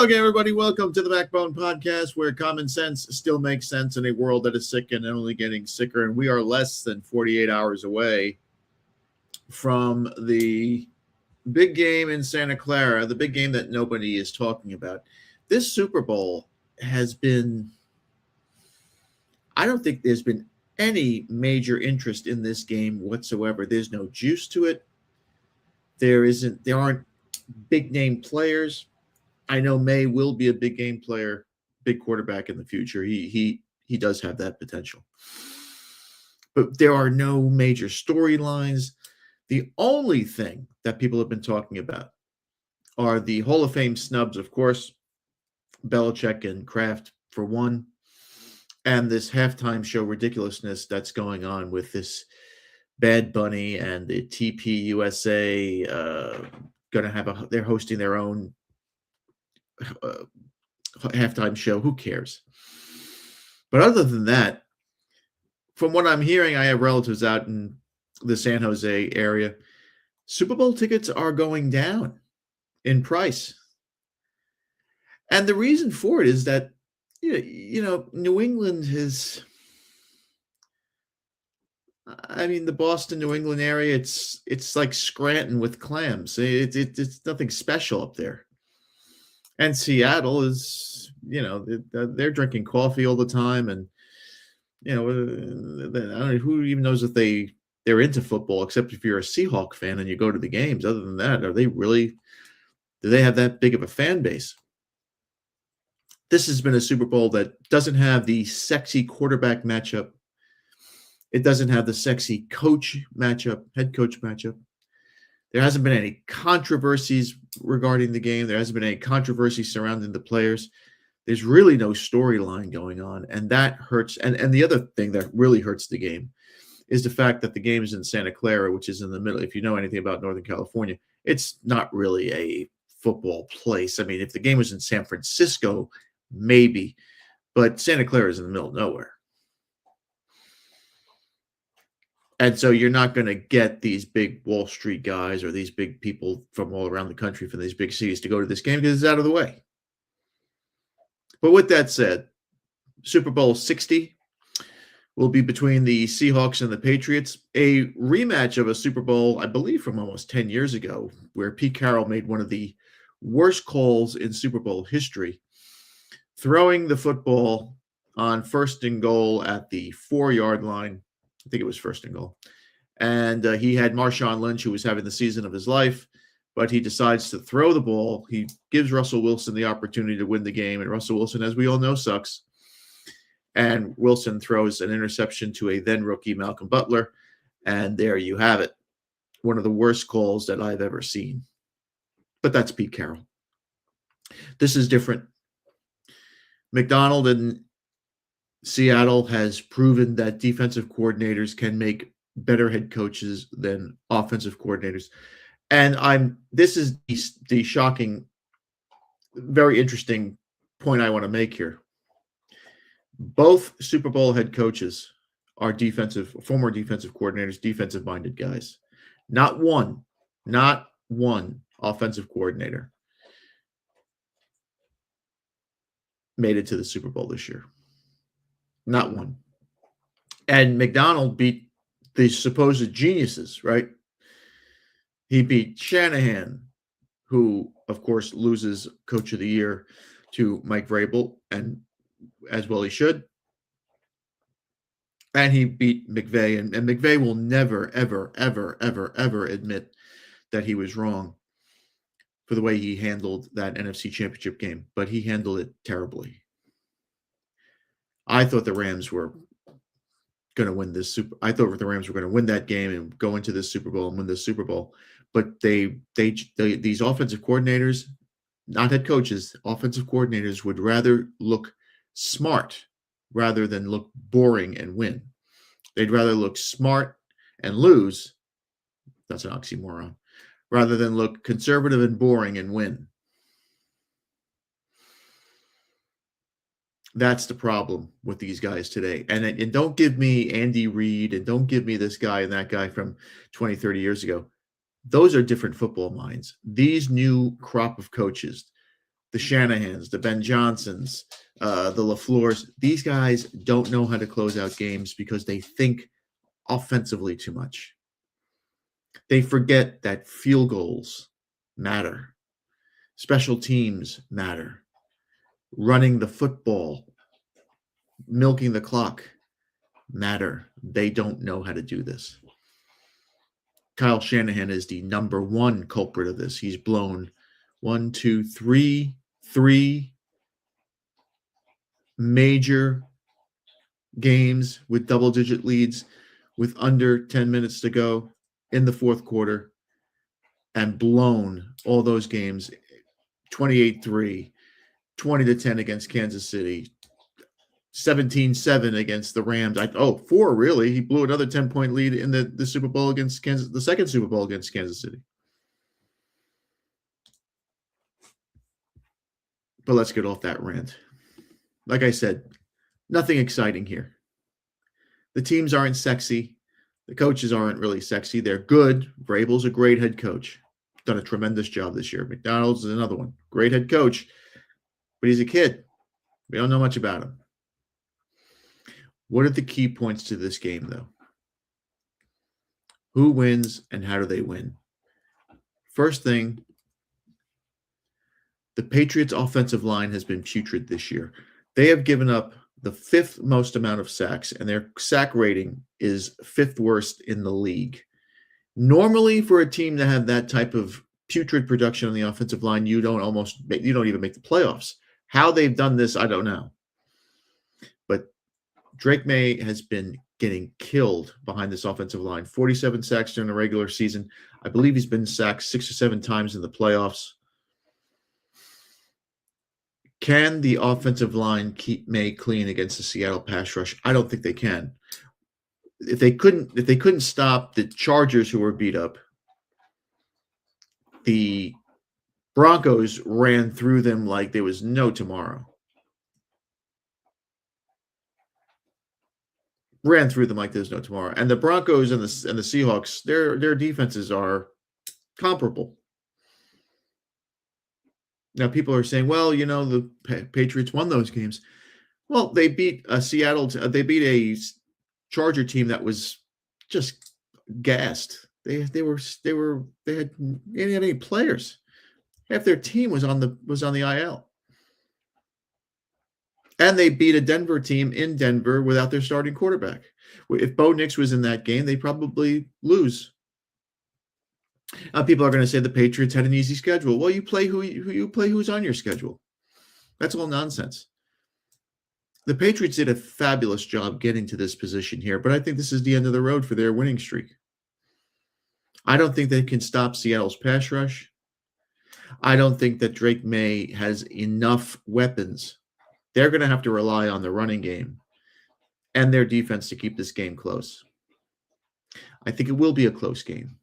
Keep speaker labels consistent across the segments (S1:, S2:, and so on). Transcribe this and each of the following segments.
S1: Hello again, everybody. Welcome to the Backbone Podcast, where common sense still makes sense in a world that is sick and only getting sicker. And we are less than 48 hours away from the big game in Santa Clara, the big game that nobody is talking about. This Super Bowl has been, I don't think there's been any major interest in this game whatsoever. There's no juice to it. There aren't big name players. I know May will be a big game player, big quarterback in the future. He does have that potential. But there are no major storylines. The only thing that people have been talking about are the Hall of Fame snubs, of course, Belichick and Kraft for one, and this halftime show ridiculousness that's going on with this Bad Bunny and the TP USA they're hosting their own halftime show. Who cares? But other than that, from what I'm hearing, I have relatives out in the San Jose area. Super Bowl tickets are going down in price. And the reason for it is that, New England has, the Boston, New England area, it's like Scranton with clams. It's nothing special up there. And Seattle is, they're drinking coffee all the time. And, I don't know who even knows if they're into football, except if you're a Seahawks fan and you go to the games. Other than that, do they have that big of a fan base? This has been a Super Bowl that doesn't have the sexy quarterback matchup. It doesn't have the sexy head coach matchup. There hasn't been any controversies regarding the game. There hasn't been any controversy surrounding the players. There's really no storyline going on, and that hurts. And the other thing that really hurts the game is the fact that the game is in Santa Clara, which is in the middle. If you know anything about Northern California, it's not really a football place. I mean, if the game was in San Francisco, maybe, but Santa Clara is in the middle of nowhere. And so you're not going to get these big Wall Street guys or these big people from all around the country from these big cities to go to this game because it's out of the way. But with that said, Super Bowl 60 will be between the Seahawks and the Patriots, a rematch of a Super Bowl, I believe, from almost 10 years ago, where Pete Carroll made one of the worst calls in Super Bowl history, throwing the football on 1st and goal at the 4-yard line. I think it was 1st and goal. And he had Marshawn Lynch, who was having the season of his life, but he decides to throw the ball. He gives Russell Wilson the opportunity to win the game, and Russell Wilson, as we all know, sucks. And Wilson throws an interception to a then-rookie Malcolm Butler, and there you have it. One of the worst calls that I've ever seen. But that's Pete Carroll. This is different. McDonald and Seattle has proven that defensive coordinators can make better head coaches than offensive coordinators. And this is the shocking, very interesting point I want to make here. Both Super Bowl head coaches are former defensive coordinators, defensive-minded guys. Not one offensive coordinator made it to the Super Bowl this year. Not one. And McDonald beat the supposed geniuses, right? He beat Shanahan, who, of course, loses Coach of the Year to Mike Vrabel, and as well he should. And he beat McVay, and McVay will never, ever, ever, ever, ever admit that he was wrong for the way he handled that NFC Championship game, but he handled it terribly. I thought the Rams were going to win this I thought the Rams were going to win that game and go into this Super Bowl and win this Super Bowl. But these offensive coordinators, not head coaches, offensive coordinators would rather look smart rather than look boring and win. They'd rather look smart and lose. That's an oxymoron. Rather than look conservative and boring and win. That's the problem with these guys today. And don't give me Andy Reid and don't give me this guy and that guy from 20, 30 years ago. Those are different football minds. These new crop of coaches, the Shanahans, the Ben Johnsons, the LaFleurs. These guys don't know how to close out games because they think offensively too much. They forget that field goals matter. Special teams matter. Running the football, milking the clock matter. They don't know how to do this. Kyle Shanahan is the number one culprit of this. He's blown three major games with double-digit leads with under 10 minutes to go in the fourth quarter and blown all those games 28-3, 20-10 against Kansas City, 17-7 against the Rams. Four really. He blew another 10-point lead in the Super Bowl against Kansas, the second Super Bowl against Kansas City. But let's get off that rant. Like I said, nothing exciting here. The teams aren't sexy. The coaches aren't really sexy. They're good. Vrabel's a great head coach. Done a tremendous job this year. McDonald's is another one. Great head coach. But he's a kid. We don't know much about him. What are the key points to this game, though? Who wins and how do they win? First thing, the Patriots' offensive line has been putrid this year. They have given up the fifth most amount of sacks, and their sack rating is fifth worst in the league. Normally, for a team to have that type of putrid production on the offensive line, you don't even make the playoffs. How they've done this, I don't know. But Drake May has been getting killed behind this offensive line. 47 sacks during the regular season. I believe he's been sacked 6 or 7 times in the playoffs. Can the offensive line keep May clean against the Seattle pass rush? I don't think they can. If they couldn't stop the Chargers, who were beat up, the Broncos ran through them like there was no tomorrow. Ran through them like there's no tomorrow. And the Broncos and the Seahawks, their defenses are comparable. Now, people are saying, well, the Patriots won those games. Well, they beat they beat a Charger team that was just gassed. They didn't have any players. Half their team was on the IL. And they beat a Denver team in Denver without their starting quarterback. If Bo Nix was in that game, they probably lose. People are going to say the Patriots had an easy schedule. Well, you play who's on your schedule. That's all nonsense. The Patriots did a fabulous job getting to this position here, but I think this is the end of the road for their winning streak. I don't think they can stop Seattle's pass rush. I don't think that Drake May has enough weapons. They're going to have to rely on the running game and their defense to keep this game close. I think it will be a close game.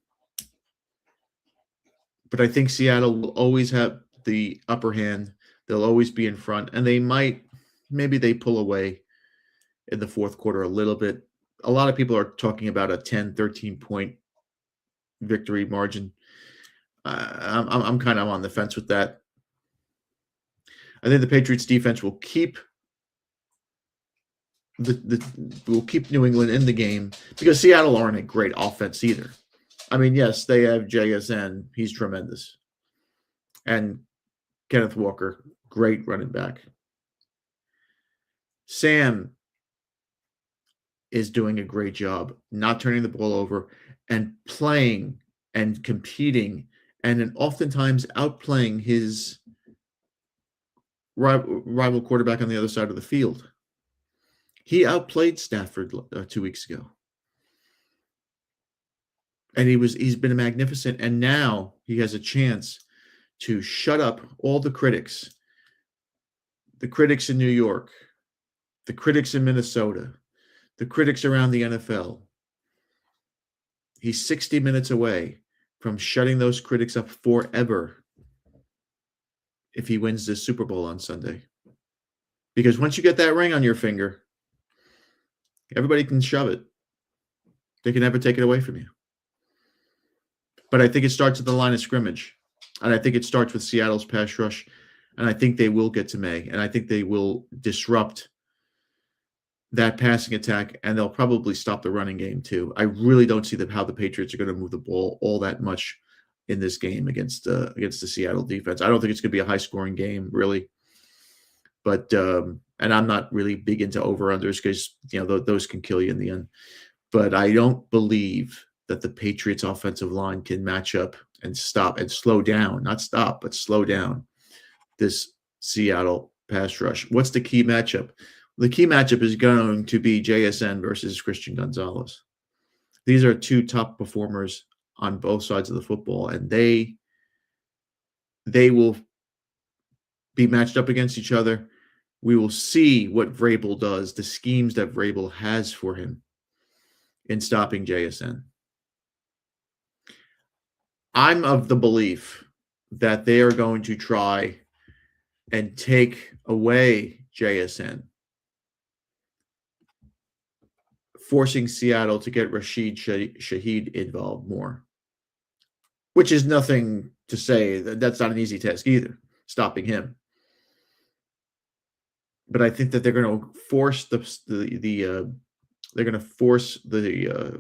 S1: But I think Seattle will always have the upper hand. They'll always be in front. And maybe they pull away in the fourth quarter a little bit. A lot of people are talking about a 10, 13-point victory margin. I'm kind of on the fence with that. I think the Patriots defense will keep New England in the game because Seattle aren't a great offense either. I mean, yes, they have JSN. He's tremendous. And Kenneth Walker, great running back. Sam is doing a great job not turning the ball over and playing and competing and oftentimes outplaying his rival quarterback on the other side of the field. He outplayed Stafford 2 weeks ago. And he's been magnificent. And now he has a chance to shut up all the critics. The critics in New York, the critics in Minnesota, the critics around the NFL. He's 60 minutes away from shutting those critics up forever if he wins this Super Bowl on Sunday. Because once you get that ring on your finger, everybody can shove it. They can never take it away from you. But I think it starts at the line of scrimmage. And I think it starts with Seattle's pass rush. And I think they will get to May, and I think they will disrupt that passing attack, and they'll probably stop the running game too. I really don't see how the Patriots are going to move the ball all that much in this game against the Seattle defense. I don't think it's going to be a high scoring game, really. But and I'm not really big into over unders because those can kill you in the end. But I don't believe that the Patriots offensive line can match up and stop and slow down, not stop, but slow down this Seattle pass rush. What's the key matchup? The key matchup is going to be JSN versus Christian Gonzalez. These are two top performers on both sides of the football, and they will be matched up against each other. We will see what Vrabel does, the schemes that Vrabel has for him in stopping JSN. I'm of the belief that they are going to try and take away JSN, forcing Seattle to get Rashid Shaheed involved more, which is nothing to say that's not an easy task either, stopping him. But I think that they're going to force the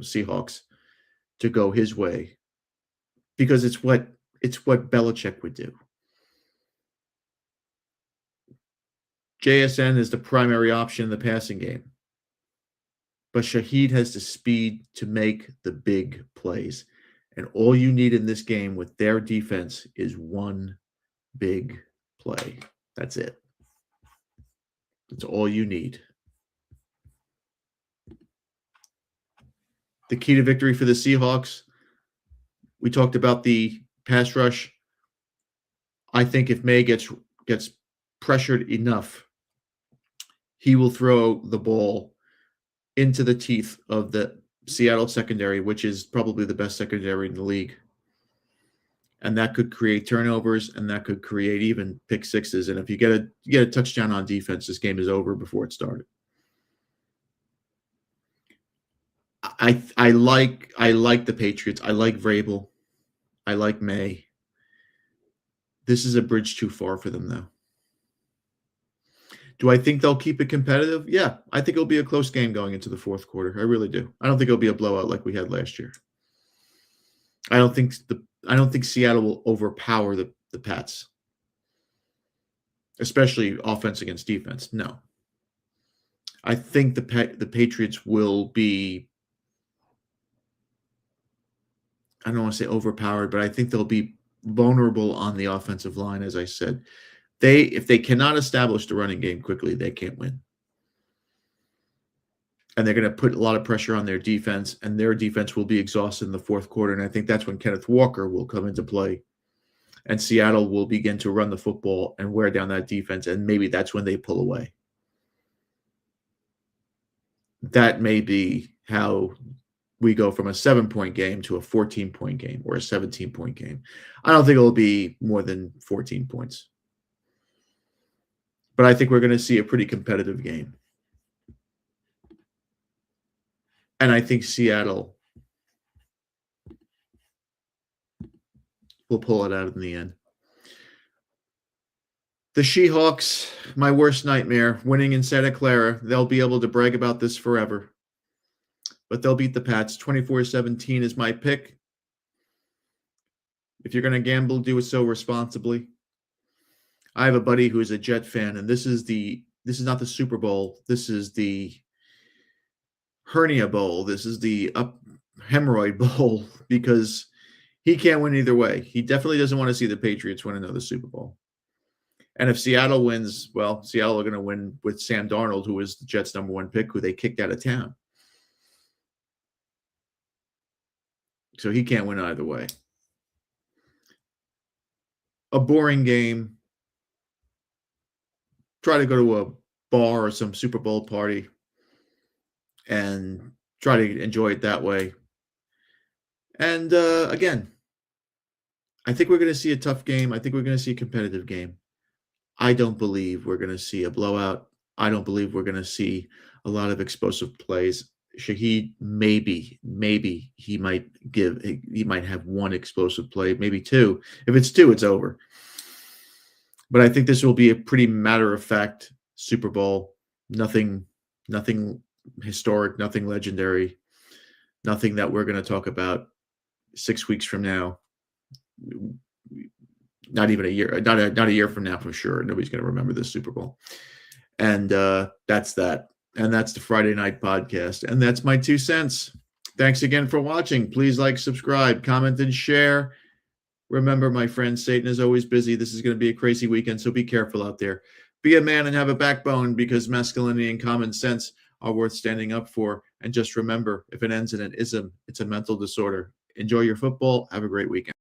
S1: Seahawks to go his way because it's what Belichick would do. JSN is the primary option in the passing game, but Shaheed has the speed to make the big plays. And all you need in this game with their defense is one big play. That's it. That's all you need. The key to victory for the Seahawks, we talked about the pass rush. I think if May gets pressured enough, he will throw the ball into the teeth of the Seattle secondary, which is probably the best secondary in the league. And that could create turnovers, and that could create even pick sixes. And if you get a touchdown on defense, this game is over before it started. I like the Patriots. I like Vrabel. I like May. This is a bridge too far for them, though. Do I think they'll keep it competitive? Yeah, I think it'll be a close game going into the fourth quarter. I really do. I don't think it'll be a blowout like we had last year. I don't think Seattle will overpower the Pats, especially offense against defense. No. I think the Patriots will be, I don't want to say overpowered, but I think they'll be vulnerable on the offensive line, as I said. If they cannot establish the running game quickly, they can't win. And they're going to put a lot of pressure on their defense, and their defense will be exhausted in the fourth quarter. And I think that's when Kenneth Walker will come into play, and Seattle will begin to run the football and wear down that defense, and maybe that's when they pull away. That may be how we go from a 7-point game to a 14-point game or a 17-point game. I don't think it'll be more than 14 points. But I think we're going to see a pretty competitive game. And I think Seattle will pull it out in the end. The Seahawks, my worst nightmare, winning in Santa Clara. They'll be able to brag about this forever. But they'll beat the Pats. 24-17 is my pick. If you're going to gamble, do it so responsibly. I have a buddy who is a Jet fan, and this is not the Super Bowl. This is the hernia bowl. This is the hemorrhoid bowl because he can't win either way. He definitely doesn't want to see the Patriots win another Super Bowl. And if Seattle wins, well, Seattle are going to win with Sam Darnold, who is the Jets' number one pick, who they kicked out of town. So he can't win either way. A boring game. Try to go to a bar or some Super Bowl party and try to enjoy it that way. And again, I think we're going to see a tough game. I think we're going to see a competitive game. I don't believe we're going to see a blowout. I don't believe we're going to see a lot of explosive plays. Shaheed, maybe he might have one explosive play, maybe two. If it's two, it's over. But I think this will be a pretty matter-of-fact Super Bowl. Nothing historic, nothing legendary, nothing that we're gonna talk about 6 weeks from now. Not even a year, not a year from now for sure. Nobody's gonna remember this Super Bowl. And that's that. And that's the Friday Night Podcast. And that's my 2 cents. Thanks again for watching. Please like, subscribe, comment, and share. Remember, my friends, Satan is always busy. This is going to be a crazy weekend, so be careful out there. Be a man and have a backbone, because masculinity and common sense are worth standing up for. And just remember, if it ends in an ism, it's a mental disorder. Enjoy your football. Have a great weekend.